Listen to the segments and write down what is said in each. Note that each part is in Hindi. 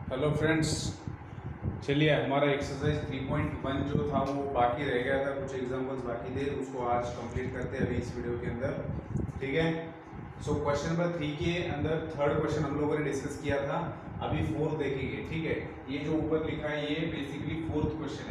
हेलो फ्रेंड्स, चलिए हमारा एक्सरसाइज 3.1 जो था वो बाकी रह गया था, कुछ एग्जांपल्स बाकी थे, उसको आज कंप्लीट करते हैं अभी इस वीडियो के अंदर। ठीक है। सो क्वेश्चन नंबर 3 के अंदर थर्ड क्वेश्चन हम लोगों ने डिस्कस किया था, अभी फोर्थ देखेंगे। ठीक है। ये जो ऊपर लिखा है ये बेसिकली फोर्थ क्वेश्चन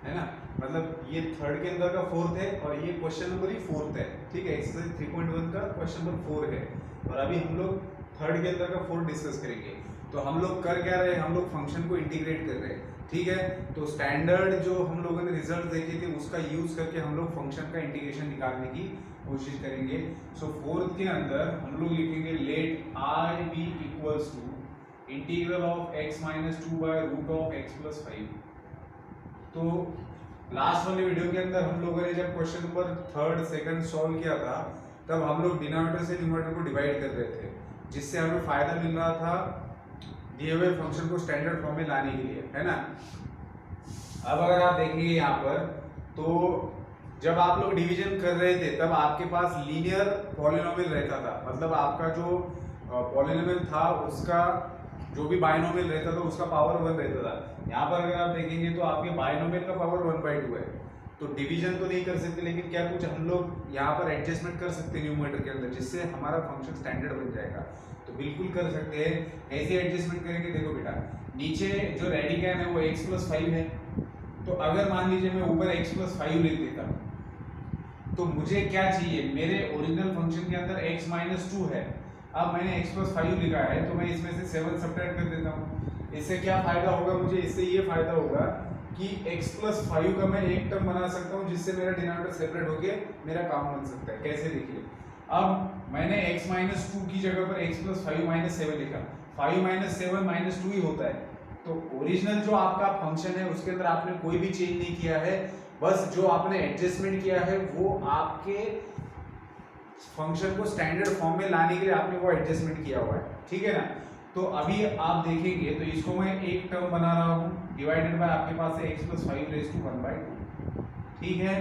है ना। मतलब ये थर्ड के अंदर का फोर्थ है और ये क्वेश्चन नंबर ही फोर्थ है। ठीक है। एक्सरसाइज 3.1 का क्वेश्चन नंबर 4 है और अभी हम लोग थर्ड के अंदर का फोर्थ डिस्कस करेंगे। तो हम लोग कर क्या रहे हैं, हम लोग फंक्शन को इंटीग्रेट कर रहे हैं। ठीक है। तो स्टैंडर्ड जो हम लोगों ने रिजल्ट देखे थे उसका यूज करके हम लोग फंक्शन का इंटीग्रेशन निकालने की कोशिश करेंगे। सो फोर्थ के अंदर हम लोग लिखेंगे let I be equals to integral of x minus 2 by root of x plus 5। तो लास्ट वाले वीडियो के अंदर हम लोगों ने जब question number third second solve किया था तब हम लोग डिनोमिनेटर से न्यूमरेटर को डिवाइड कर रहे थे, जिससे हमें फायदा मिल रहा था दिए हुए फंक्शन को स्टैंडर्ड फॉर्म में लाने के लिए, है ना। अब अगर आप देखेंगे यहाँ पर तो जब आप लोग डिवीजन कर रहे थे तब आपके पास लीनियर पॉलिनोमियल रहता था, मतलब आपका जो पॉलिनोमियल था उसका जो भी बाइनोमियल रहता था उसका पावर 1 रहता था। यहाँ पर अगर आप देखेंगे तो आपके बाइनोमियल का पावर 1/2 है। तो डिवीजन तो नहीं कर सकते, लेकिन क्या कुछ हम लोग यहाँ पर एडजस्टमेंट कर सकते हैं न्यूमरेटर के अंदर, जिससे हमारा फंक्शन स्टैंडर्ड बन जाएगा। तो बिल्कुल कर सकते हैं। ऐसे एडजस्टमेंट करेंगे, देखो बेटा नीचे जो रेडिकन है वो x प्लस 5 है। तो अगर मान लीजिए मैं ऊपर x प्लस 5 लिख देता हूँ तो मुझे क्या चाहिए, मेरे ओरिजिनल फंक्शन के अंदर x माइनस 2 है। अब मैंने x प्लस 5 लिखा है तो मैं इसमें से 7 सब्ट्रैक्ट कर देता हूँ। इससे क्या फायदा होगा मुझे, इससे ये फायदा होगा कि x प्लस 5 का मैं एक टर्म बना सकता हूँ जिससे मेरा डिनोमिनेटर सेपरेट होके मेरा काम बन सकता है। कैसे देखिए, अब मैंने x माइनस 2 की जगह पर x प्लस 5 माइनस 7 लिखा। 5 माइनस 7 माइनस 2 ही होता है। तो ओरिजिनल जो आपका फंक्शन है उसके अंदर आपने कोई भी चेंज नहीं किया है, बस जो आपने एडजस्टमेंट किया है वो आपके फंक्शन को स्टैंडर्ड फॉर्म में लाने के लिए आपने वो एडजस्टमेंट किया हुआ है। ठीक है ना। तो अभी आप देखेंगे तो इसको मैं एक टर्म बना रहा हूँ डिवाइडेड बाय आपके पास है x प्लस 5 रेज टू 1/2। ठीक है।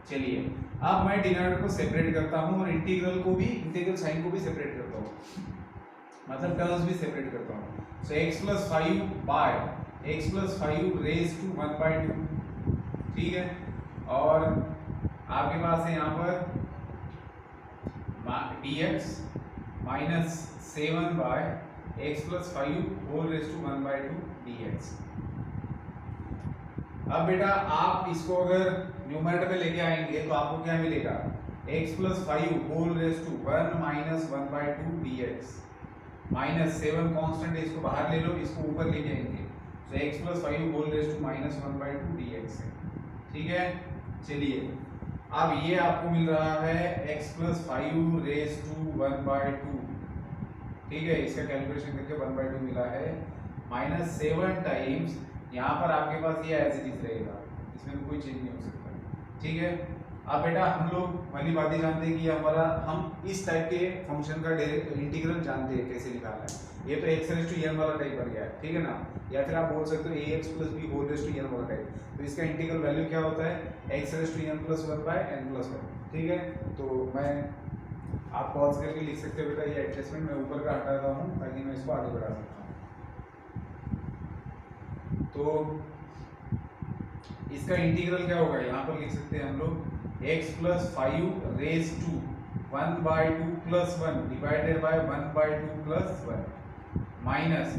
चलिए अब मैं डिनोमिनेटर को सेपरेट करता हूँ और इंटीग्रल को भी, इंटीग्रल साइन को भी सेपरेट करता हूँ, मतलब टर्म्स भी सेपरेट करता हूँ। So x plus 5 by x plus 5 raise to 1/2। ठीक है। और आपके पास है यहाँ पर dx minus 7 by x plus 5 whole raise to 1/2 dx। अब बेटा आप इसको अगर न्यूमरेटर में लेके आएंगे तो आपको क्या मिलेगा, x plus 5 whole raise to 1 minus 1/2 dx minus 7 constant है, इसको बाहर ले लो, इसको ऊपर लेके आएंगे तो x plus 5 whole raise to minus 1/2 dx है। ठीक है। चलिए अब ये आपको मिल रहा है x प्लस 5 रेज टू 1/2। ठीक है। इसका कैलकुलेशन करके 1/2 मिला है, माइनस 7 टाइम्स यहाँ पर आपके पास ये एज इट इज रहेगा, इसमें कोई चेंज नहीं हो सकता। ठीक है। अब बेटा हम लोग पहली बात ही जानते हैं कि हमारा हम इस टाइप के फंक्शन का डायरेक्ट इंटीग्रल जानते हैं कैसे निकालना है। ये तो x रेज टू n वाला टाइप बन गया है। ठीक है ना। या फिर आप बोल सकते हो ax plus b whole raise to n वाला टाइप। तो इसका इंटीग्रल वैल्यू क्या होता है, x raise to n plus 1 by n plus 1। ठीक है। तो मैं आप पॉज करके लिख सकते हो बेटा, ये एडजस्टमेंट मैं ऊपर का हटाता हूँ ताकि मैं इसको आगे बढ़ा सकता हूँ। तो इसका इंटीग्रल क्या होगा, यहाँ पर लिख सकते हैं हम लोग x plus 5 raise to 1/2 plus 1 divided by 1/2 plus 1 minus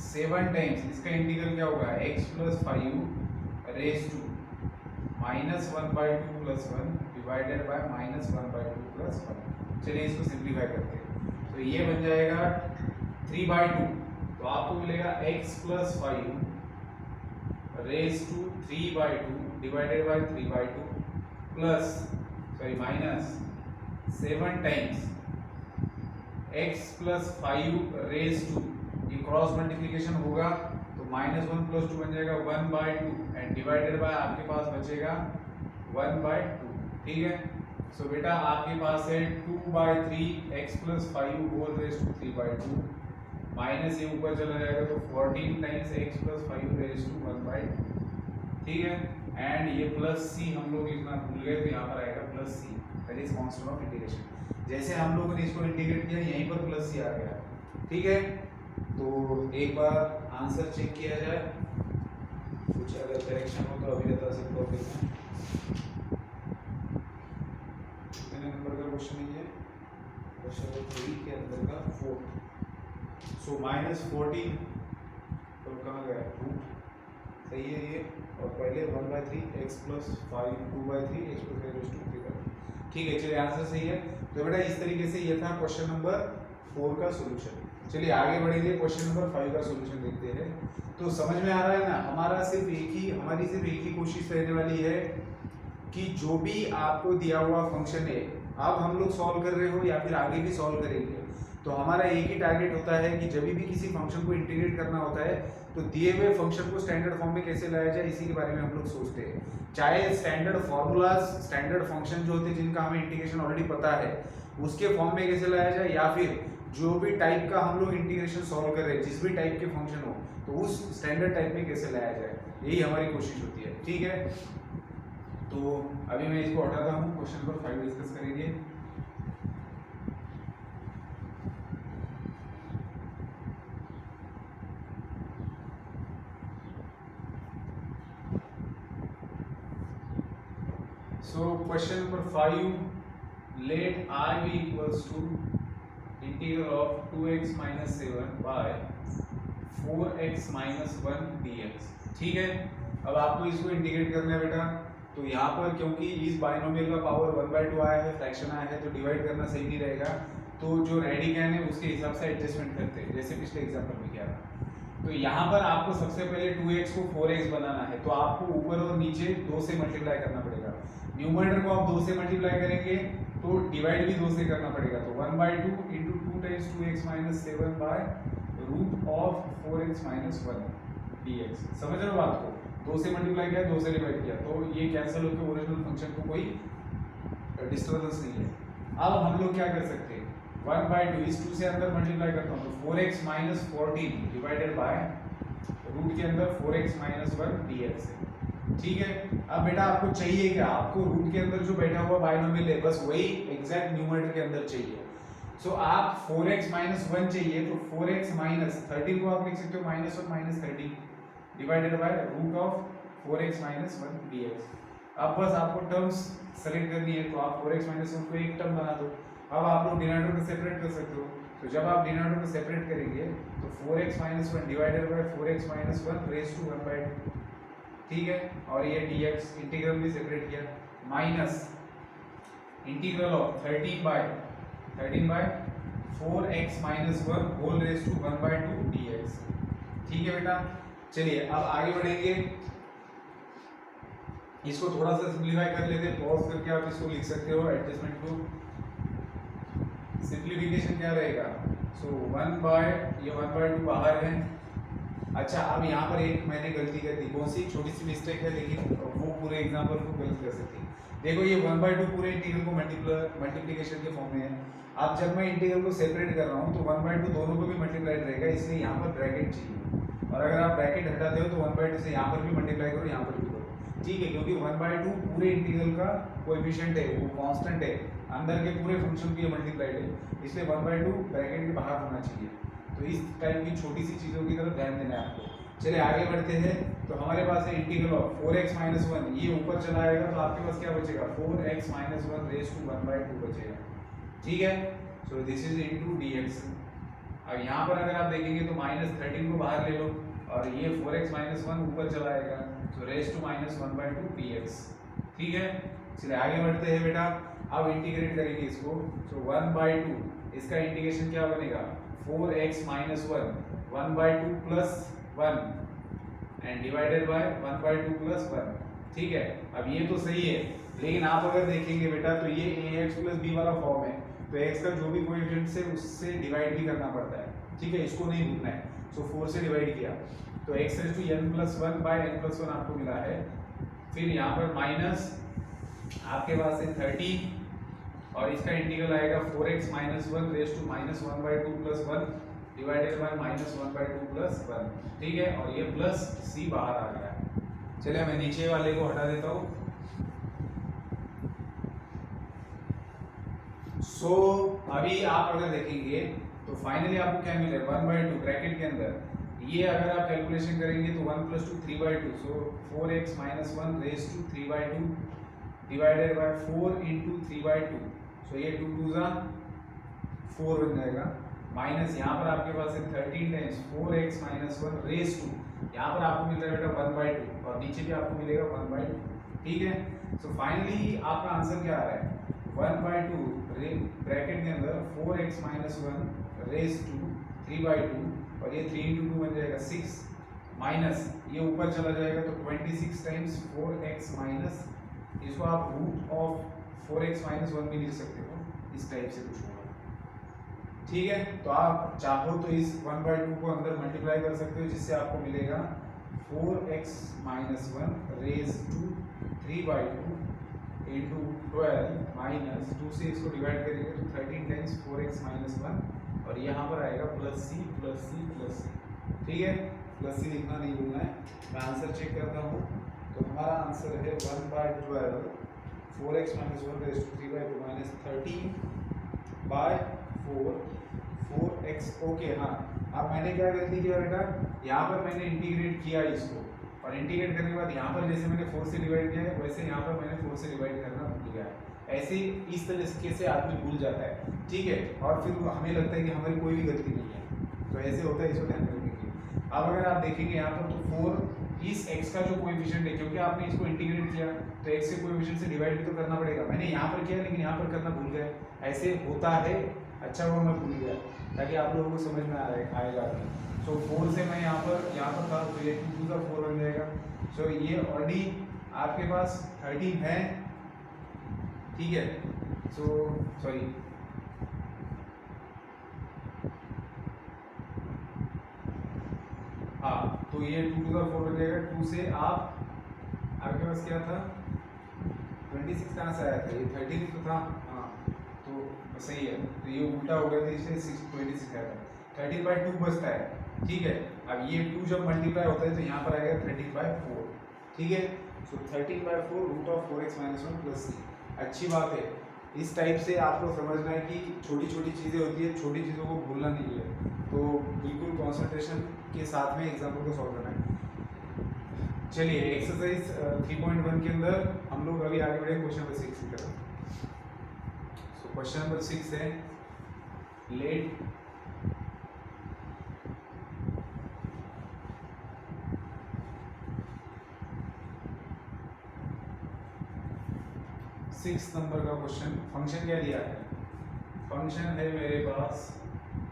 7 times इसका इंटीग्रल क्या होगा, x plus 5 raise to minus 1/2 plus 1 divided by minus 1/2 plus 1। चलिए इसको सिंप्लीफाई करते हैं तो ये बन जाएगा 3/2। तो आपको मिलेगा x plus 5 raise to 3/2 divided by 3/2 plus minus 7 times x plus 5 raise to, ये क्रॉस मल्टीप्लिकेशन होगा तो -1 + 2 बन जाएगा 1/2 एंड डिवाइडेड बाय आपके पास बचेगा 1/2। ठीक है। सो बेटा आपके पास है 2/3 x plus 5 whole raise to 3/2 minus ये ऊपर चला जाएगा तो 14 times x plus 5 raise to 1/2। ठीक है। एंड ये प्लस c हम लोग लिखना भूल गए तो यहाँ पर आएगा plus c, that is constant of integration. जैसे हम लोगों ने इसको इंटीग्रेट किया यहीं पर प्लस c आ गया। ठीक है। तो एक बार आंसर चेक किया जाए, कुछ अगर करेक्शन हो तो अभी बता सकता हूँ। कितने नंबर का क्वेश्चन है ये? क्वेश्चन नंबर 3 के अंदर का 4। सो -14 तो कहाँ गया रूट, सही है ये। और पहले 1/3 x + 5 2/3 x + 5 = 3। ठीक है, चलिए आंसर सही है। तो बेटा इस तरीके से ये था क्वेश्चन नंबर 4 का सॉल्यूशन। चलिए आगे बढ़ेंगे, क्वेश्चन नंबर 5 का सॉल्यूशन देखते हैं। तो समझ में आ रहा है ना, हमारी सिर्फ एक ही कोशिश रहने वाली है कि जो भी आपको दिया हुआ फंक्शन है, अब हम लोग सॉल्व कर रहे हो या फिर आगे भी सॉल्व करेंगे, तो हमारा एक ही टारगेट होता है कि जब भी किसी फंक्शन को इंटीग्रेट करना होता है तो दिए हुए फंक्शन को स्टैंडर्ड फॉर्म में कैसे लाया जाए, इसी के बारे में हम लोग सोचते हैं। चाहे स्टैंडर्ड फॉर्मूलाज, स्टैंडर्ड फंक्शन जो होते हैं जिनका हमें इंटीग्रेशन ऑलरेडी पता है, उसके फॉर्म में कैसे लाया जाए, या फिर जो भी टाइप का हम लोग इंटीग्रेशन सॉल्व कर रहे हैं, जिस भी टाइप के फंक्शन हो, तो उस स्टैंडर्ड टाइप में कैसे लाया जाए, यही हमारी कोशिश होती है। ठीक है, तो अभी मैं इसको हटाता हूँ, क्वेश्चन नंबर 5 डिस्कस करेंगे। So question number 5, let I be equals to integral of 2x minus 7 by 4x minus 1 dx। ठीक है, अब आपको इसको इंटीग्रेट करना है बेटा। तो यहाँ पर क्योंकि इस बाइनोमियल का पावर 1/2 आया है, फ्रैक्शन आया है, तो डिवाइड करना सही नहीं रहेगा। तो जो रेडिकैन है उसके हिसाब से एडजस्टमेंट करते हैं, जैसे पिछले एग्जाम्पल में किया था। तो यहाँ पर आपको सबसे पहले 2x को 4x बनाना है, तो आपको ऊपर और नीचे 2 से मल्टीप्लाई करना पड़ेगा। न्यूमरेटर को आप 2 से मल्टीप्लाई करेंगे तो डिवाइड भी 2 से करना पड़ेगा। तो 1/2 × 2 × 2x - 7 by √4x - 1 dx। समझ रहे हो बात को? 2 से मल्टीप्लाई किया, 2 से डिवाइड किया, तो ये कैंसिल होकर ओरिजिनल फंक्शन को कोई डिस्टर्बेंस नहीं है। अब हम लोग क्या कर सकते हैं, 1/2 इस 2 से अंदर मल्टीप्लाई करता हूँ, तो 4x - 14 डिवाइडेड बाय रूट के अंदर 4x - 1 dx है। ठीक है, अब बेटा आपको चाहिए क्या, आपको रूट के अंदर जो बैठा हुआ बाइनोमियल है बस वही एग्जैक्ट न्यूमरेटर के अंदर चाहिए। सो आप 4x - 1 चाहिए, तो 4x - 13 को आप लिख सकते हो -1 - 13 डिवाइडेड बाय √4x - 1 dx। अब बस आपको टर्म्स सेलेक्ट करनी है, तो आप 4x - 1 को एक टर्म बना दो। अब आप लोग डिनोमिनेटर को सेपरेट कर सकते हो, तो जब आप डिनोमिनेटर को सेपरेट करेंगे तो 4x - 1 divided bye 4x - 1 raise to 1/2। ठीक है, और ये dx इंटीग्रल भी सेपरेट किया, minus integral of 13 by 4x - 1 whole raise to 1/2 dx। ठीक है बेटा, चलिए अब आगे बढ़ेंगे। इसको थोड़ा सा सिंप्लीफाई कर लेते हैं, पॉज करके आप इसको लिख सकते हो एडजस्टमेंट को। सिंप्लीफिकेशन क्या रहेगा, सो 1/2 बाहर है। अच्छा, अब यहाँ पर एक मैंने गलती कर दी, कौन सी छोटी सी मिस्टेक है, लेकिन वो पूरे एग्जाम्पल को गलत कर सकती है। देखो ये 1/2 पूरे इंटीग्रल को मल्टीप्लिकेशन के फॉर्म में है। अब जब मैं इंटीग्रल को सेपरेट कर रहा हूँ तो 1/2 दोनों को भी मल्टीप्लाइड रहेगा, इसलिए यहाँ पर ब्रैकेट चाहिए। और अगर आप ब्रैकेट हटाते हो तो 1/2 से यहाँ पर भी मल्टीप्लाई करो, यहाँ पर भी करो। ठीक है, क्योंकि 1/2 पूरे इंटीग्रल का कोएफिशिएंट है, वो कांस्टेंट है, अंदर के पूरे फंक्शन की मल्टीप्लाइड है, इसलिए 1/2 ब्रैकेट के बाहर होना चाहिए। तो इस टाइप की छोटी सी चीज़ों की तरफ ध्यान देना है आपको। चलिए आगे बढ़ते हैं। तो हमारे पास है इंटीग्रल ऑफ 4x - 1, ये ऊपर चला आएगा तो आपके पास क्या बचेगा, 4x - 1 रेज़ टू 1/2 बचेगा। ठीक है, so this is into dx। अब यहाँ पर अगर आप देखेंगे तो -13 को बाहर ले लो और ये 4x - 1 ऊपर चला आएगा, तो रेज़ टू -1/2 dx। ठीक है, चलिए आगे बढ़ते हैं बेटा। अब इंटीग्रेट करेंगे इसको, तो 1/2 इसका इंटीग्रेशन क्या बनेगा, 4x - 1 1/2 plus 1 and divided by 1/2 plus 1। ठीक है, अब ये तो सही है, लेकिन आप अगर देखेंगे बेटा तो ये ax प्लस b वाला फॉर्म है, तो x का जो भी कोएफिशिएंट है उससे डिवाइड भी करना पड़ता है। ठीक है, इसको नहीं भूलना है। सो 4 से डिवाइड किया तो x raise to n + 1 by n + 1 आपको मिला है। फिर यहाँ पर माइनस आपके पास है 30 और इसका इंटीग्रल आएगा 4x - 1 raise to -1/2 plus 1 divided by -1/2 plus 1। ठीक है, और ये प्लस c बाहर आ गया। चलिए मैं नीचे वाले को हटा देता हूँ। सो अभी आप अगर देखेंगे तो फाइनली आपको क्या मिले 1/2 ब्रैकेट के अंदर ये अगर आप कैलकुलेशन करेंगे तो 1 + 2 3/2, so 4x - 1 raise to 3/2 divided by 4 × 3/2, so ये 2 2 ज़ा 4 बन जाएगा, माइनस यहाँ पर आपके पास है 13 टाइम्स 4x - 1 रेज़ टू, यहाँ पर आपको मिल रहा है बेटा 1/2 और नीचे भी आपको मिलेगा 1/2, ठीक है। सो फाइनली आपका आंसर क्या आ रहा है 1/2 ब्रैकेट के अंदर 4x - 1 रेज़ टू 3/2 और ये 3 × 2 बन जाएगा 6, माइनस ये ऊपर चला जाएगा तो 26 टाइम्स 4x माइनस, इसको आप रूट ऑफ 4x - 1 भी लिख सकते हो, इस टाइप से कुछ होगा, ठीक है। तो आप चाहो तो इस 1/2 को अंदर मल्टीप्लाई कर सकते हो, जिससे आपको मिलेगा 4x - 1 रेज़ टू 3/2 × 12 माइनस 2 से इसको डिवाइड करेंगे तो 13 टाइम्स 4x - 1 और यहाँ पर आएगा +c +c +c, ठीक है। +c लिखना नहीं भूलना है। मैं आंसर चेक करता हूँ, तो हमारा आंसर है 1/12 4x - 1 raise to 3/2 minus 13/4 4x, okay. हाँ, अब मैंने क्या गलती किया बेटा, यहाँ पर मैंने इंटीग्रेट किया इसको, और इंटीग्रेट करने के बाद यहाँ पर जैसे मैंने 4 से डिवाइड किया है वैसे यहाँ पर मैंने 4 से डिवाइड करना भूल गया है। ऐसे इस तरीके से आदमी भूल जाता है, ठीक है, और फिर हमें लगता है कि हमारी कोई भी गलती नहीं है, तो ऐसे होता है, इसको ध्यान रखने के लिए। अब अगर आप देखेंगे यहाँ पर तो 4 इस x का जो कोएफिशिएंट है, क्योंकि आपने इसको इंटीग्रेट किया तो x के कोएफिशिएंट से डिवाइड भी तो करना पड़ेगा, मैंने यहाँ पर किया लेकिन यहाँ पर करना भूल गया, ऐसे होता है। अच्छा वो मैं भूल गया, ताकि आप लोगों को समझ में आएगा। सो 4 से मैं यहाँ पर था तो ये 2 × 4 बन जाएगा, सो ये ऑलरेडी आपके पास 13 है, ठीक है। सो सॉरी, हाँ, तो ये 2 × 4 बन जाएगा। 2 से आप आपके पास क्या था 26 कहाँ से आया था, ये 13 तो था, हाँ तो सही है, तो ये उल्टा हो गया था, इसलिए 26 आया था, 13/2 बचता है, ठीक है। अब ये 2 जब मल्टीप्लाई होता है तो यहाँ पर आएगा 13/4, ठीक है। सो 13/4 रूट ऑफ 4x - 1 + c, अच्छी बात है। इस टाइप से आपको समझना है कि छोटी छोटी चीज़ें होती है, छोटी चीज़ों को भूलना नहीं है, तो बिल्कुल कंसंट्रेशन के साथ में एग्जाम्पल को सॉल्व करना है। चलिए एक्सरसाइज 3.1 के अंदर हम लोग अभी आगे बढ़े क्वेश्चन नंबर 6 की तरफ। सो क्वेश्चन नंबर 6 है लेट सिक्स नंबर का क्वेश्चन। फंक्शन क्या दिया है, फंक्शन है मेरे पास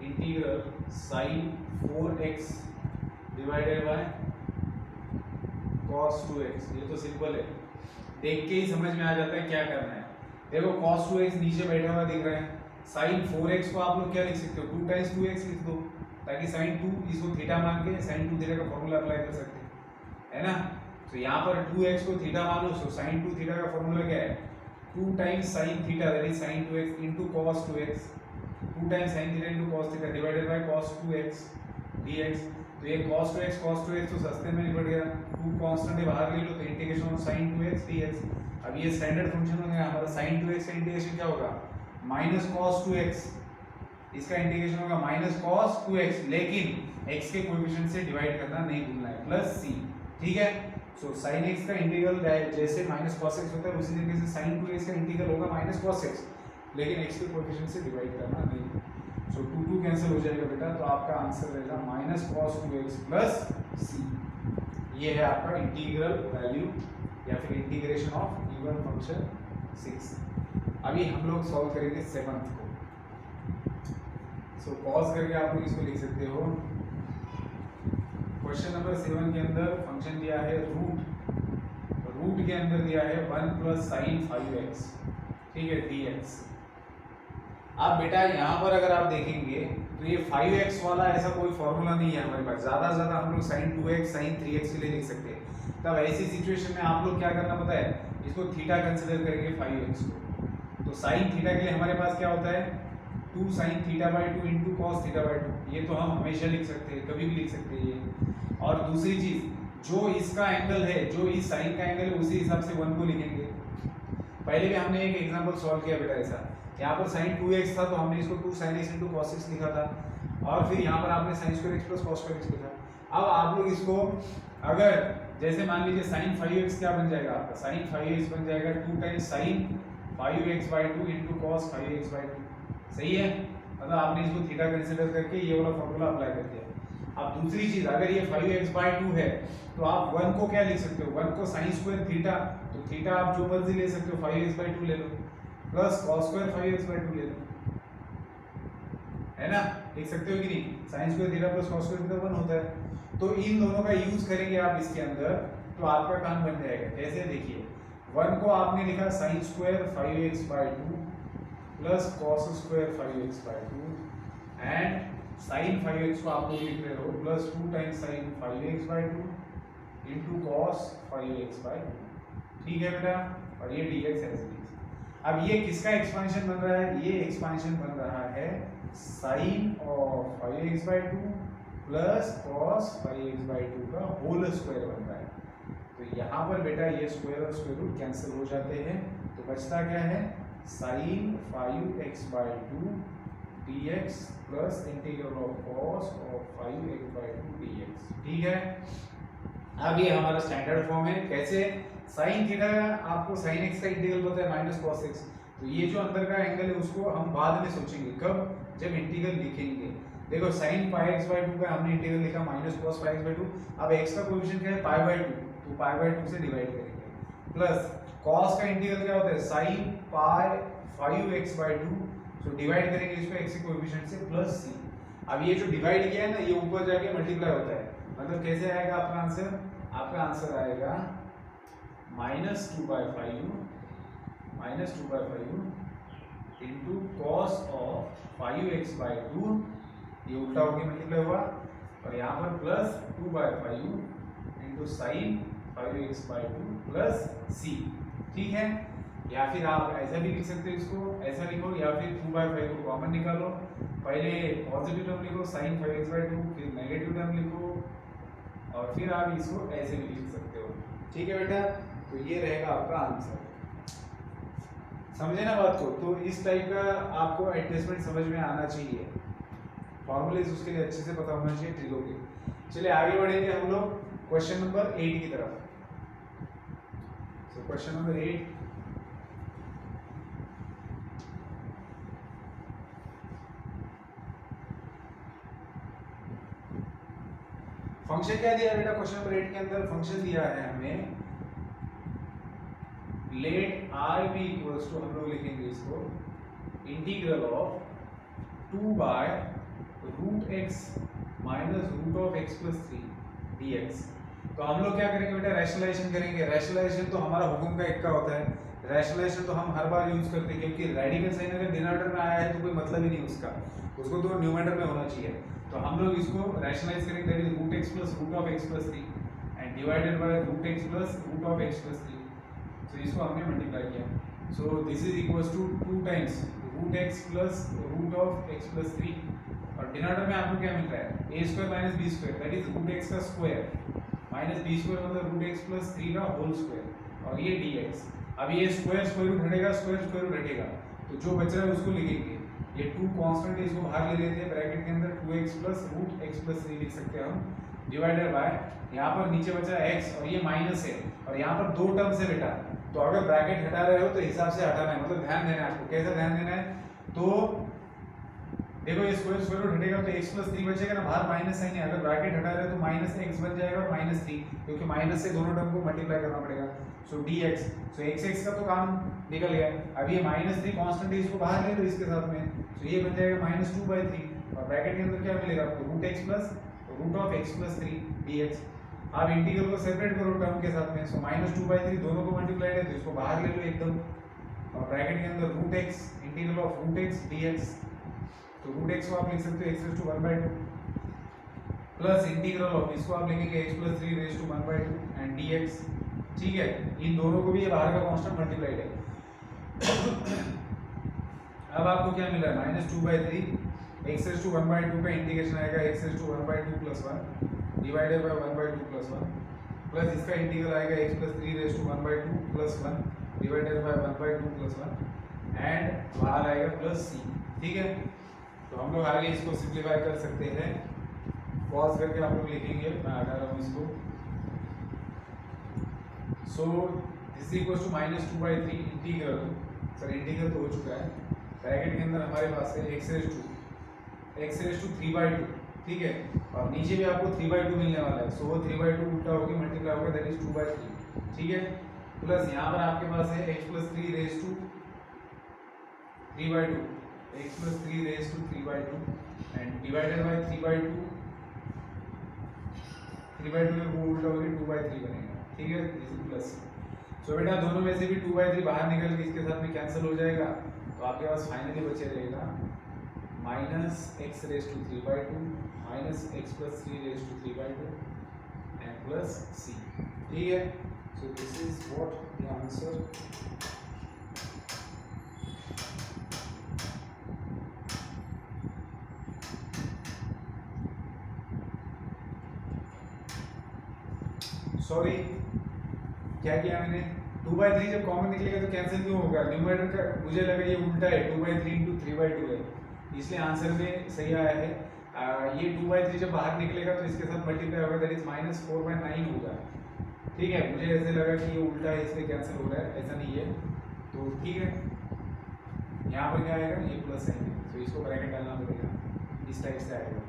integral sin 4x divided by cos 2x। ये तो सिंपल है, देख के ही समझ में आ जाता है क्या करना है। देखो cos 2x नीचे बैठा हुआ दिख रहा है, sin 4x को आप लोग क्या लिख सकते हो 2 × 2x लिख दो, ताकि sin 2 इसको थीटा मान के sin 2 थीटा का फॉर्मूला अप्लाई कर सकते हैं, है ना। तो यहाँ पर 2x को थीटा मान लो, तो sin 2 थीटा का फॉर्मूला क्या है 2 times sin theta that is sin 2x into cos 2x, 2 times sin theta into cos theta divided by cos 2x dx। तो ये cos 2x तो सस्ते में निपट गया, 2 कांस्टेंट है बाहर ले लो तो integration of sin 2x dx। अब ये स्टैंडर्ड फंक्शन हो गया हमारा, sin 2x का इंटीग्रेशन क्या होगा माइनस cos 2x, इसका इंटीग्रेशन होगा माइनस cos 2x, लेकिन x के कोएफिशिएंट से डिवाइड करना नहीं भूलना है, प्लस c, ठीक है। सो sin x का इंटीग्रल जैसे माइनस cos x होता है उसी तरीके से sin 2x का इंटीग्रल होगा माइनस cos x, लेकिन x के कोएफिशिएंट से डिवाइड करना नहीं। सो 2 कैंसिल हो जाएगा बेटा, तो आपका आंसर रहेगा minus cos 2x plus c। ये है आपका इंटीग्रल वैल्यू या फिर इंटीग्रेशन ऑफ इवन फंक्शन 6। अभी हम लोग सॉल्व करेंगे 7th को। सो पॉज करके आप लोग इसको लिख सकते हो। क्वेश्चन नंबर 7 के अंदर फंक्शन दिया है रूट के अंदर दिया है 1 + sin 5x, ठीक है, dx। अब बेटा यहाँ पर अगर आप देखेंगे तो ये 5x वाला ऐसा कोई फॉर्मूला नहीं है हमारे पास, ज़्यादा से ज़्यादा हम लोग sin 2x sin 3x के लिए लिख सकते हैं। तब ऐसी सिचुएशन में आप लोग क्या करना पता है, इसको थीटा कंसिडर करेंगे 5x को, तो sin थीटा के लिए हमारे पास क्या होता है 2 sin θ/2 into cos θ/2, ये तो हम हमेशा लिख सकते हैं, कभी भी लिख सकते हैं ये। और दूसरी चीज जो इसका एंगल है, जो इस साइन का एंगल है, उसी हिसाब से 1 को लिखेंगे। पहले भी हमने एक एग्जांपल सॉल्व किया बेटा ऐसा, यहाँ पर साइन 2x था तो हमने इसको 2 sin x into cos x लिखा था, और फिर यहाँ पर आपने sin square x plus cos square x लिखा। अब आप लोग इसको अगर जैसे मान लीजिए sin 5x क्या बन जाएगा आपका, sin 5x बन जाएगा 2 times sin 5x/2 into cos 5x/2, सही है। मतलब आपने इसको थीटा कंसीडर करके ये वाला फॉर्मूला अप्लाई कर दिया। अब दूसरी चीज, अगर ये 5x/2 है तो आप 1 को क्या लिख सकते हो, 1 को sin स्क्वायर थीटा, तो थीटा आप जो मर्जी ले सकते हो, 5x/2 ले लो, प्लस cos स्क्वायर 5x/2 ले लो, है ना, लिख सकते हो कि नहीं। sin square theta plus cos square theta 1 होता है। तो इन दोनों का यूज करेंगे आप इसके अंदर, तो आपका काम बन जाएगा। कैसे, देखिए 1 को आपने लिखा sin square 5x/2 plus cos square 5x/2 and sin 5x को आप लोग लिख रहे हो plus 2 times sin 5x/2 into cos 5x/2, ठीक है बेटा। और ये dx है। अब ये किसका एक्सपेंशन बन रहा है, ये एक्सपेंशन बन रहा है sin of 5x/2 plus cos 5x/2 का होल स्क्वायर बन रहा है। तो यहाँ पर बेटा ये स्क्वायर और स्क्वायर रूट कैंसिल हो जाते हैं, तो बचता क्या है, sin 5x/2 dx plus integral of cos of 5x/2 dx, ठीक है। अब ये हमारा स्टैंडर्ड फॉर्म है। कैसे, sin थीटा आपको sin x का इंटीग्रल पता है माइनस cos x, तो ये जो अंदर का एंगल है उसको हम बाद में सोचेंगे, कब, जब इंटीग्रल लिखेंगे। देखो sin πx/2 का हमने इंटीग्रल लिखा माइनस cos πx/2, अब x का कोएफिशिएंट क्या है π/2, तो π/2 से डिवाइड करेंगे, प्लस cos का इंटीग्रल क्या होता है sin π 5x/2, तो डिवाइड करेंगे इसको x के कोएफिशिएंट से प्लस c। अब ये जो डिवाइड किया है ना, ये ऊपर जाके मल्टीप्लाई होता है, मतलब कैसे आएगा आपका आंसर, आपका आंसर आएगा -2/5 इंटू cos ऑफ 5x/2, ये उल्टा होके मल्टीप्लाई हुआ, और यहाँ पर plus 2/5 into sin 5x/2 plus c, ठीक है। या फिर आप ऐसा भी लिख सकते हो, इसको ऐसा लिखो, या फिर 2/5 को कॉमन निकालो, पहले पॉजिटिव टर्म लिखो sin 5x/2, फिर नेगेटिव टर्म लिखो, और फिर आप इसको ऐसे भी लिख सकते हो, ठीक है बेटा। तो ये रहेगा आपका आंसर, समझे ना बात को। तो इस टाइप का आपको एडजस्टमेंट समझ में आना चाहिए, फॉर्मूलेज उसके लिए अच्छे से पता होना चाहिए ट्रिगो के। चलिए आगे बढ़ेंगे हम लोग क्वेश्चन नंबर 8 की तरफ। तो क्वेश्चन नंबर 8, फंक्शन क्या दिया है बेटा क्वेश्चन नंबर 8 के अंदर, फंक्शन दिया है हमें let r be equals to, हम लोग लिखेंगे इसको integral of 2 by root x minus root of x plus 3 dx। तो हम लोग क्या करेंगे बेटा, रैशनलाइजेशन करेंगे। रैशनलाइजेशन तो हमारा हुक्म का इक्का होता है, रैशनलाइजेशन तो हम हर बार यूज करते हैं, क्योंकि रेडिकल साइन अगर डिनोमिनेटर में आया है तो कोई मतलब ही नहीं उसका, उसको तो न्यूमरेटर में होना चाहिए। तो हम लोग इसको रैशनलाइज करेंगे, that is root x plus root of x plus 3 and divided by root x plus root of x plus 3। तो इसको हमने मल्टीप्लाई किया, so this is equals to 2 times root x plus root of x plus 3, और डिनोमिनेटर में आपको क्या मिल रहा है, a square minus b square, that is root x का स्क्वायर माइनस बी स्क्वायर मतलब रूट एक्स प्लस 3 का होल स्क्वायर, और ये dx। अब ये स्क्वायर स्क्वायर रूट हटेगा, स्क्वायर स्क्वायर रूट हटेगा, तो जो बच रहा है उसको लिखेंगे। ये 2 कांस्टेंट है, इसको बाहर ले लेते हैं, ब्रैकेट के अंदर 2x plus root x plus 3 लिख सकते हैं हम, डिवाइडेड बाय यहाँ पर नीचे बचा x, और ये माइनस है, और यहाँ पर 2 टर्म्स है बेटा, तो अगर ब्रैकेट हटा रहे हो तो हिसाब से हटाना है, मतलब ध्यान देना है आपको। कैसा ध्यान देना है, तो देखो ये स्क्वायर स्क्वायर रूट हटेगा तो x प्लस 3 बचेगा ना, बाहर माइनस साइन है, अगर ब्रैकेट हटा रहे हो तो माइनस x बन जाएगा और माइनस 3, क्योंकि माइनस से दोनों टर्म को मल्टीप्लाई करना पड़ेगा, सो dx। सो x का तो काम निकल गया। अब ये माइनस 3 कांस्टेंट है, इसको बाहर ले लो इसके साथ में, तो ये बन जाएगा -2/3, और ब्रैकेट के अंदर क्या मिलेगा आपको, root x plus root of x plus 3 dx। आप इंटीग्रल को सेपरेट करो टर्म के साथ में, सो -2/3 दोनों को मल्टीप्लाई है, तो इसको बाहर ले लो एकदम, और ब्रैकेट के अंदर root x integral of root x dx, तो रूट एक्स को आप लिख सकते हो x raise to 1/2 plus integral of, इसको आप लिखेंगे x plus 3 raise to 1/2 and dx, ठीक है। इन दोनों को भी ये बाहर का कांस्टेंट मल्टीप्लाइड है। अब आपको क्या मिल रहा है, -2/3 x रेज़ टू 1/2 का इंटीग्रेशन आएगा x raise to 1/2 plus 1 divided by 1/2 plus 1, plus इसका इंटीग्रल आएगा x plus 3 raise to 1/2 plus 1 divided by 1/2 plus 1, and बाहर आएगा प्लस सी। ठीक है, तो हम लोग आगे इसको सिंप्लीफाई कर सकते हैं। पॉज करके आप लोग लिखेंगे, मैं हटा रहा हूँ इसको। So this equal to -2/3 integral, sir integral तो हो चुका है, ब्रैकेट के अंदर हमारे पास है x रेज़ टू 3/2। ठीक है, और नीचे भी आपको 3/2 मिलने वाला है। सो वो 3/2 उल्टा होकर मल्टीप्लाई होगा, दैट इज 2/3। ठीक है, प्लस यहाँ पर आपके पास है x + 3 raise to 3/2, x + 3 raise to 3/2 and divided by 3/2 में वो उल्टा होकर 2/3 बनेगा। ठीक है, दिस इज प्लस। सो बेटा दोनों में से भी 2/3 बाहर निकल के इसके साथ में कैंसिल हो जाएगा, तो आपके पास फाइनली बचे रहेगा -x raise to 3/2 -x + 3 raise to 3/2 and plus c। ठीक है, so this is what the answer. Sorry, क्या किया मैंने, 2/3 जब कॉमन निकलेगा तो कैंसिल क्यों होगा? न्यूमरेटर का मुझे लगा ये उल्टा है, 2/3 × 3/2 है, इसलिए आंसर में सही आया है। ये 2/3 जब बाहर निकलेगा तो इसके साथ मल्टीप्लाई होगा, दैट इज -4/9 होगा। ठीक है, मुझे ऐसे लगा कि ये उल्टा है इसलिए कैंसिल हो रहा है, ऐसा नहीं है। तो ठीक है, यहाँ पर क्या आएगा, ये प्लस आएंगे, तो इसको ब्रैकेट डालना पड़ेगा, इस टाइप से आएगा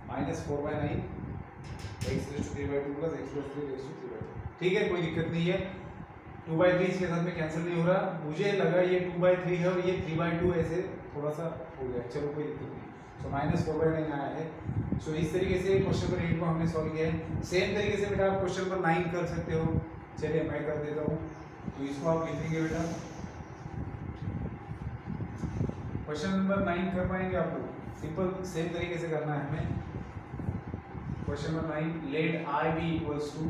answer -4/9 x raise to 3/2 plus x + 3 raise to 3/2। ठीक है, कोई दिक्कत नहीं है, 2/3 इसके साथ में कैंसिल नहीं हो रहा। मुझे लगा ये 2/3 है और ये 3/2 ऐसे थोड़ा सा हो गया, चलो कोई दिक्कत नहीं। सो -4/9 आया है। सो इस तरीके से क्वेश्चन नंबर 8 को हमने सॉल्व किया है। सेम तरीके से बेटा आप क्वेश्चन नंबर 9 कर सकते हो। चलिए मैं कर देता हूँ, तो इसको आप लिखेंगे बेटा, क्वेश्चन नंबर 9 कर पाएंगे आप लोग? सिंपल सेम तरीके से करना है हमें। Question number 9, let I be equals to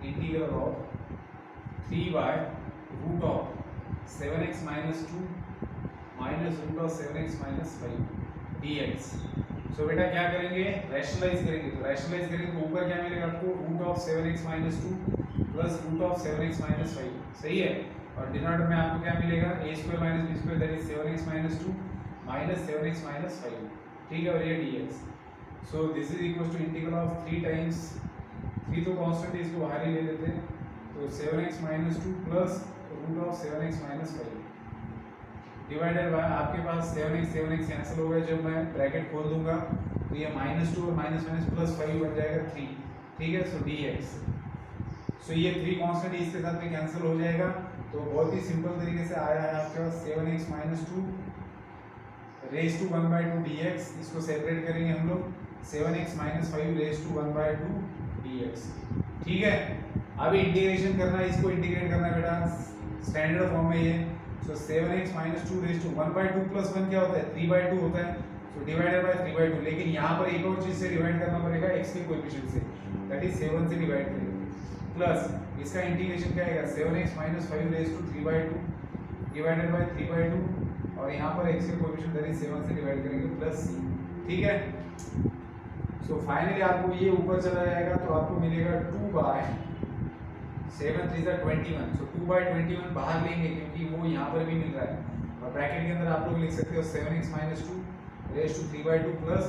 integral of 3/√7x - 2 -√7x - 5 dx। सो बेटा क्या करेंगे, रैशनलाइज करेंगे। तो रैशनलाइज करेंगे तो ऊपर क्या मिलेगा आपको, √7x - 2 प्लस √7x - 5, सही है। और डिनोमिनेटर में आपको क्या मिलेगा, a² - b² that is 7x - 2 -7x - 5। ठीक है, और ये dx। So this is equal to integral of 3 times 3 तो कांस्टेंट है, इसको बाहर ही ले लेते हैं, तो 7x - 2 plus √7x - 5 divided by आपके पास 7x कैंसिल हो गया। जब मैं ब्रैकेट खोल दूंगा तो ये -2 और माइनस प्लस 5 बन जाएगा 3। ठीक है, सो dx। सो ये 3 कांस्टेंट इसके साथ में कैंसिल हो जाएगा, तो बहुत ही सिंपल तरीके से आया है आपके पास 7x - 2 रेज़ टू 1/2 dx। इसको सेपरेट करेंगे हम लोग, 7x - 5 रेज़ टू 1/2 dx। ठीक है, अभी इंटीग्रेशन करना है, इसको इंटीग्रेट करना है बेटा, स्टैंडर्ड फॉर्म में ये। सो 7x - 2 रेज़ टू 1/2 प्लस 1 क्या होता है, 3/2 होता है, तो डिवाइडेड बाय 3/2। लेकिन यहाँ पर एक और चीज से डिवाइड करना पड़ेगा, x के कोएफिशिएंट से, दैट इज 7 से डिवाइड करेंगे, प्लस इसका इंटीग्रेशन क्या आएगा, 7x - 5 raise to 3/2 divided by 3/2, और यहाँ पर x के कोएफिशिएंट दैट इज 7 से डिवाइड करेंगे प्लस c। ठीक है, सो फाइनली आपको ये ऊपर चला जाएगा, तो आपको मिलेगा 2/7 3 = 21। सो 2/21 बाहर लेंगे क्योंकि वो यहाँ पर भी मिल रहा है, और ब्रैकेट के अंदर आप लोग लिख सकते हो 7x - 2 raise to 3/2 plus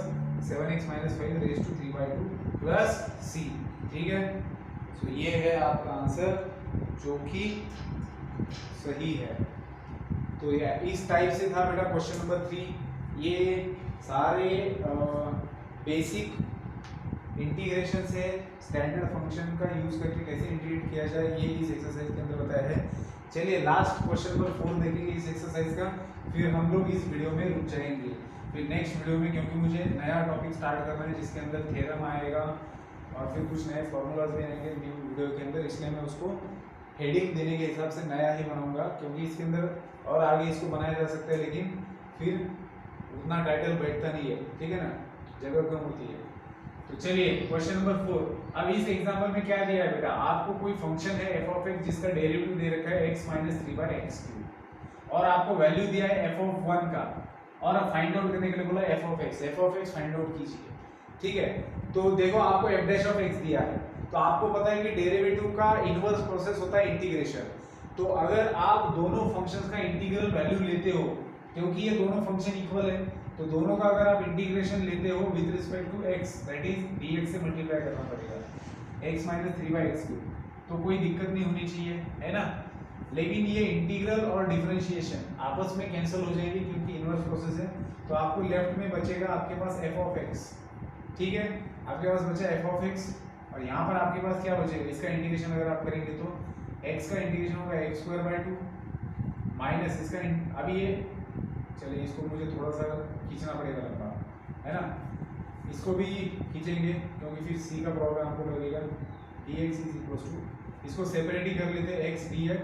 7x - 5 raise to 3/2 plus c। ठीक है, सो ये है आपका आंसर जो कि सही है। तो ये इस टाइप से था बेटा क्वेश्चन नंबर 3। ये सारे बेसिक इंटीग्रेशन से स्टैंडर्ड फंक्शन का यूज करके कैसे इंटीग्रेट किया जाए, ये इस एक्सरसाइज के अंदर बताया है। चलिए लास्ट क्वेश्चन नंबर 4 देखेंगे इस एक्सरसाइज का, फिर हम लोग इस वीडियो में रुक जाएंगे। फिर नेक्स्ट वीडियो में, क्योंकि मुझे नया टॉपिक स्टार्ट करना है जिसके अंदर थ्योरम आएगा और फिर कुछ नए फॉर्मूलाज भी आएंगे न्यू वीडियो के अंदर, इसलिए मैं उसको हेडिंग देने के हिसाब से नया ही बनाऊंगा, क्योंकि इसके अंदर और आगे इसको बनाया जा सकता है, लेकिन फिर उतना टाइटल बैठता नहीं है, ठीक है ना, जगह कम होती है। तो चलिए क्वेश्चन नंबर 4। अब इस एग्जांपल में क्या दिया है बेटा, आपको कोई फंक्शन है f(x) जिसका डेरिवेटिव दे रखा है x - 3/x³ और आपको वैल्यू दिया है f(1) का, और अब फाइंड आउट करने के लिए बोला f(x) फाइंड आउट कीजिए। ठीक है, तो देखो आपको f' दिया है, तो आपको पता है कि डेरिवेटिव का इनवर्स प्रोसेस होता है इंटीग्रेशन। तो अगर आप दोनों फंक्शंस का इंटीग्रल वैल्यू लेते हो, क्योंकि ये दोनों फंक्शन इक्वल है, तो दोनों का अगर आप इंटीग्रेशन लेते हो with respect to x, that is dx से मल्टीप्लाई करना पड़ेगा, x माइनस 3/x3, तो कोई दिक्कत नहीं होनी चाहिए, है ना। लेकिन ये इंटीग्रल और डिफरेंशिएशन आपस में कैंसिल हो जाएंगे क्योंकि इनवर्स प्रोसेस है। तो आपको लेफ्ट में बचेगा आपके पास f ऑफ x, ठीक है, आपके पास बचा f ऑफ x, और यहाँ पर आपके पास क्या बचेगा, इसका इंटीग्रेशन अगर आप करेंगे तो x का इंटीग्रेशन होगा x² माइनस इसका अभी ये चलिए इसको मुझे थोड़ा सा खींचना पड़ेगा लंबा, है ना, इसको भी खींचेंगे क्योंकि फिर c का प्रॉब्लम आपको लगेगा, dx इज इक्वल टू, इसको सेपरेट ही कर लेते हैं, x dx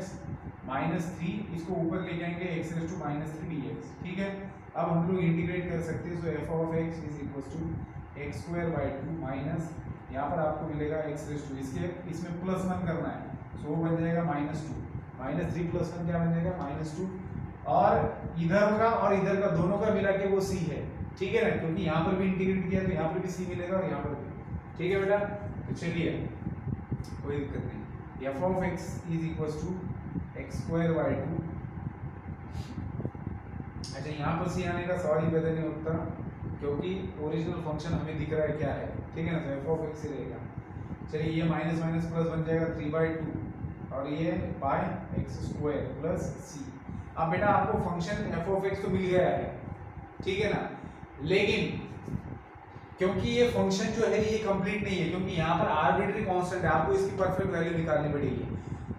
माइनस 3, इसको ऊपर ले जाएंगे x raise to minus 3 dx, ठीक है। अब हम लोग इंटीग्रेट कर सकते हैं, so f of x is equal to x² minus, यहाँ पर आपको मिलेगा x रेज़ टू, इसके इसमें +1 करना है, सो वो बन जाएगा -2, -3 + 1 क्या बन जाएगा -2, और इधर का और इधर का दोनों का मिला के वो c है, ठीक है ना, क्योंकि यहाँ पर भी इंटीग्रेट किया तो यहाँ पर भी c मिलेगा और यहाँ पर भी, ठीक है बेटा। तो चलिए कोई दिक्कत नहीं, f of x is equal to x²/2, अच्छा यहाँ पर c आने का सवाल ही पैदा नहीं होता क्योंकि ओरिजिनल फंक्शन हमें दिख रहा है क्या है, ठीक है ना, तो f ऑफ x ही रहेगा। चलिए ये माइनस माइनस प्लस बन जाएगा 3/2 और ये बाय x² प्लस c। अब बेटा आपको फंक्शन f ऑफ x तो मिल गया है, ठीक है ना, लेकिन क्योंकि ये फंक्शन जो है ये कंप्लीट नहीं है, क्योंकि यहाँ पर आर्बिट्री कांस्टेंट है, आपको इसकी परफेक्ट वैल्यू निकालनी पड़ेगी।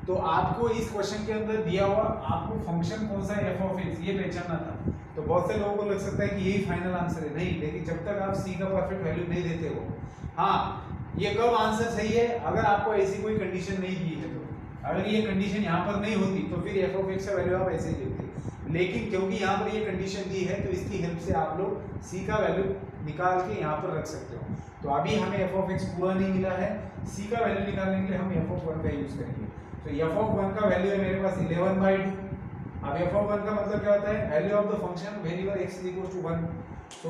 तो आपको इस क्वेश्चन के अंदर दिया हुआ आपको फंक्शन कौन सा है f ऑफ x ये पहचानना था। तो बहुत से लोगों को लग सकता है कि यही फाइनल आंसर है, नहीं, लेकिन जब तक आप c का परफेक्ट वैल्यू नहीं देते हो, हाँ, ये कब आंसर सही है, अगर आपको ऐसी कोई कंडीशन नहीं दी है, तो अगर ये कंडीशन यहाँ पर नहीं होती तो फिर f ऑफ x का वैल्यू आप ऐसे ही देते, लेकिन क्योंकि यहाँ पर ये कंडीशन दी है तो इसकी हेल्प से आप लोग c का वैल्यू निकाल के यहाँ पर रख सकते हो। तो अभी हमें f ऑफ x पूरा नहीं मिला है, c का वैल्यू निकालने के लिए हम f ऑफ 1 का यूज करेंगे। तो f ऑफ 1 का वैल्यू है मेरे पास 11/2। अब f ऑफ 1 का मतलब क्या होता है, value of the function variable x is equal to 1। तो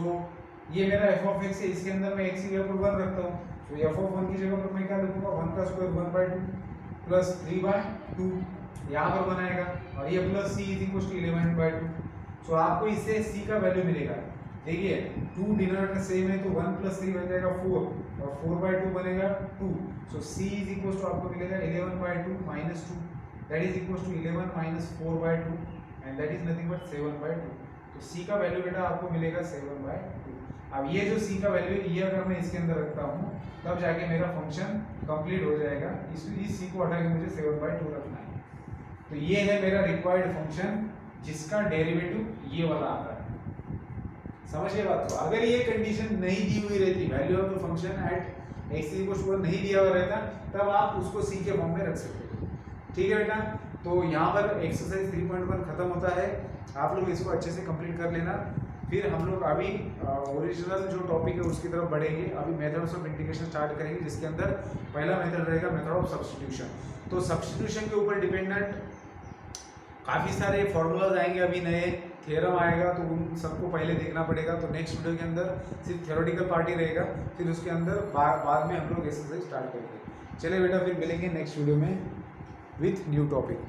ये मेरा f ऑफ x है, इसके अंदर मैं x की जगह पर 1 रखता हूँ, तो f ऑफ 1 की जगह पर मैं क्या लिखूंगा, 1 का स्क्वायर 1/2 प्लस 3/2, यहाँ पर बनाएगा, और ये plus c is equal to 11/2। So आपको इससे c का वैल्यू मिलेगा, देखिए 2 डिनोमिनेटर सेम है तो 1 + 3 बन जाएगा 4 और 4/2 बनेगा 2। So c is equal to आपको मिलेगा 11/2 minus 2, that is equal to 11 minus 4/2 and that is nothing but 7/2। तो c का वैल्यू बेटा आपको मिलेगा 7/2। अब ये जो c का वैल्यू ये अगर मैं इसके अंदर रखता हूँ तब जाके मेरा फंक्शन कंप्लीट हो जाएगा, इस c को हटा के मुझे 7/2 रखना है। तो ये है मेरा रिक्वायर्ड फंक्शन जिसका डेरिवेटिव ये वाला आता है, समझिए बात को। अगर ये कंडीशन नहीं दी हुई रहती, value of the function at x equal to 1 नहीं दिया हुआ रहता, तब आप उसको c के फॉर्म में रख सकते हो, ठीक है बेटा। तो यहाँ पर एक्सरसाइज 3.1 खत्म होता है, आप लोग इसको अच्छे से कंप्लीट कर लेना। फिर हम लोग अभी ओरिजिनल जो टॉपिक है उसकी तरफ बढ़ेंगे। अभी मेथड्स ऑफ इंटीग्रेशन स्टार्ट करेंगे, जिसके अंदर पहला मेथड रहेगा मेथड ऑफ सब्स्टिट्यूशन। तो सब्स्टिट्यूशन के ऊपर डिपेंडेंट काफ़ी सारे फॉर्मूलाज आएंगे, अभी नए थ्योरम आएगा, तो उन सबको पहले देखना पड़ेगा। तो नेक्स्ट वीडियो के अंदर सिर्फ थ्योरेटिकल पार्टी रहेगा, फिर उसके अंदर बाद में हम लोग एक्सरसाइज स्टार्ट करेंगे। चलिए बेटा, फिर मिलेंगे नेक्स्ट वीडियो में विथ न्यू टॉपिक।